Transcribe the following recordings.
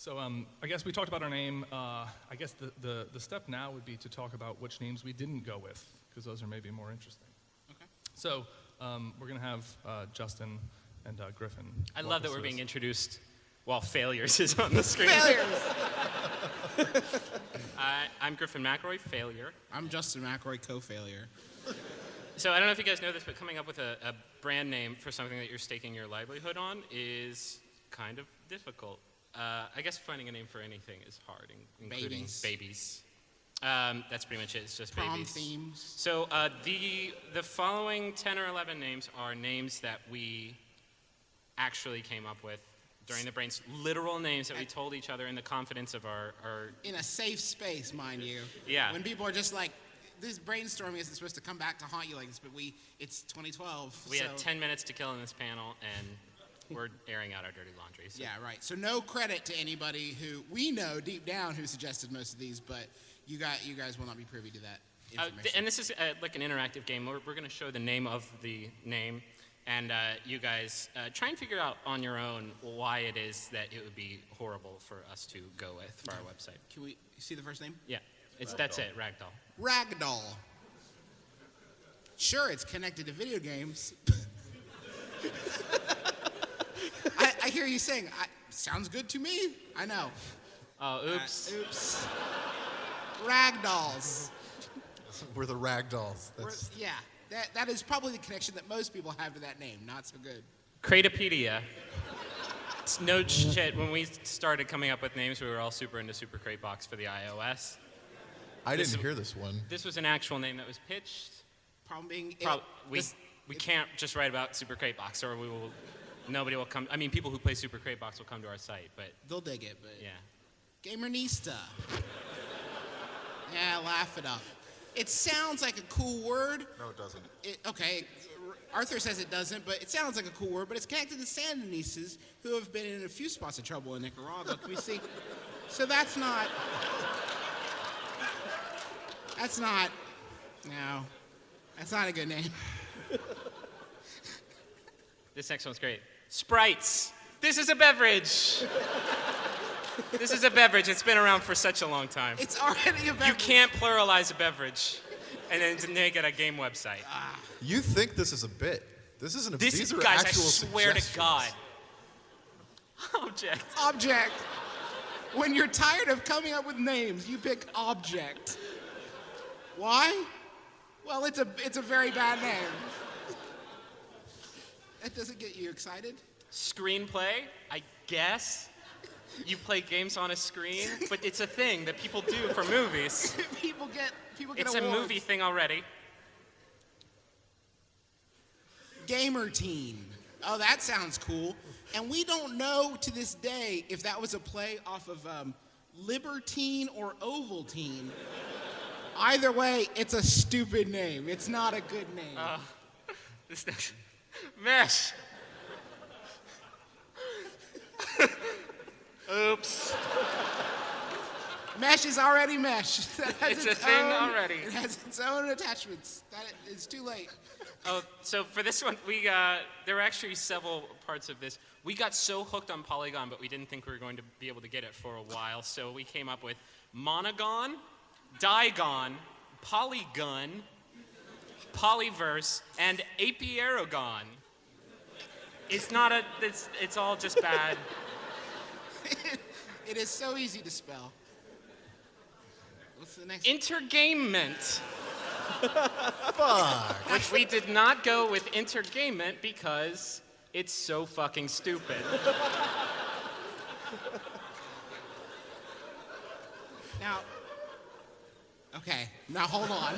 So I guess we talked about our name. I guess the step now would be to talk about which names we didn't go with, because those are maybe more interesting. Okay. So we're going to have Justin and Griffin. I love that we're being introduced while failures is on the screen. Failures! I'm Griffin McElroy, failure. I'm Justin McElroy, co-failure. So I don't know if you guys know this, but coming up with a brand name for something that you're staking your livelihood on is kind of difficult. I guess finding a name for anything is hard, including babies. That's pretty much it. It's just Prom babies. themes. So the following 10 or 11 names are names that we actually came up with during the brains. Literal names that we told each other in the confidence of our... In a safe space, mind you. Yeah. When people are just like, this brainstorming isn't supposed to come back to haunt you like this, but it's 2012. We had 10 minutes to kill in this panel, and we're airing out our dirty laundry. So. Yeah, right. So no credit to anybody who we know deep down who suggested most of these, but you guys will not be privy to that information. And this is like an interactive game. We're going to show the name of the name, and you guys try and figure out on your own why it is that it would be horrible for us to go with for our website. Can we see the first name? Yeah, that's it, Ragdoll. Ragdoll. Sure, it's connected to video games. I hear you saying, sounds good to me. I know. Oh, oops. Oops. Ragdolls. We're the Ragdolls. Yeah, that is probably the connection that most people have to that name. Not so good. Cratopedia. It's no shit. When we started coming up with names, we were all super into Super Crate Box for the iOS. I didn't hear this one. This was an actual name that was pitched. Problem being, we can't just write about Super Crate Box, or nobody will come. I mean, people who play Super Crate Box will come to our site, but they'll dig it. But yeah. Gamernista. Yeah, laugh it up. It sounds like a cool word. No, it doesn't. Okay, Arthur says it doesn't, but it sounds like a cool word. But it's connected to Sandinistas, who have been in a few spots of trouble in Nicaragua. Can we see? So that's not. No, that's not a good name. This next one's great. Sprites. This is a beverage. This is a beverage. It's been around for such a long time. It's already a beverage. You can't pluralize a beverage and then make it a game website. You think this is a bit. This isn't a bit. These are guys, actual I swear to suggestions. God. Object. Object. When you're tired of coming up with names, you pick object. Why? Well, it's a very bad name. That doesn't get you excited? Screenplay, I guess. You play games on a screen, but it's a thing that people do for movies. People get It's awards. a movie thing already. Gamertine. Oh, that sounds cool. And we don't know to this day if that was a play off of Libertine or Ovaltine. Either way, it's a stupid name. It's not a good name. This next mesh. Oops. Mesh is already mesh. That has It's a thing own- already. It has its own attachments. It's too late. Oh, so for this one, there were actually several parts of this. We got so hooked on Polygon, but we didn't think we were going to be able to get it for a while, so we came up with Monogon, Digon, Polygon, Polyverse, and Apiaragon. It's all just bad. It is so easy to spell. What's the next? Entergamement. Fuck. Which we did not go with Entergamement because it's so fucking stupid. Now, okay, now hold on.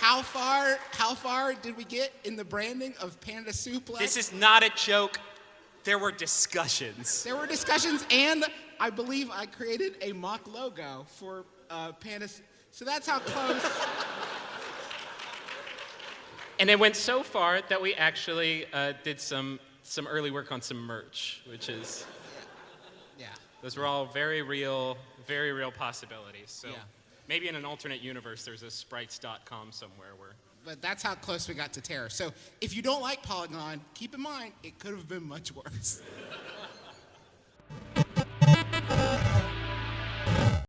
How far did we get in the branding of Panda Suplex? This is not a joke. There were discussions. There were discussions, and I believe I created a mock logo for Panda. So that's how close. And it went so far that we actually did some early work on some merch, which is, Yeah. those were all very real possibilities. So Yeah. maybe in an alternate universe, there's a sprites.com somewhere where but that's how close we got to terror. So if you don't like Polygon, keep in mind it could have been much worse.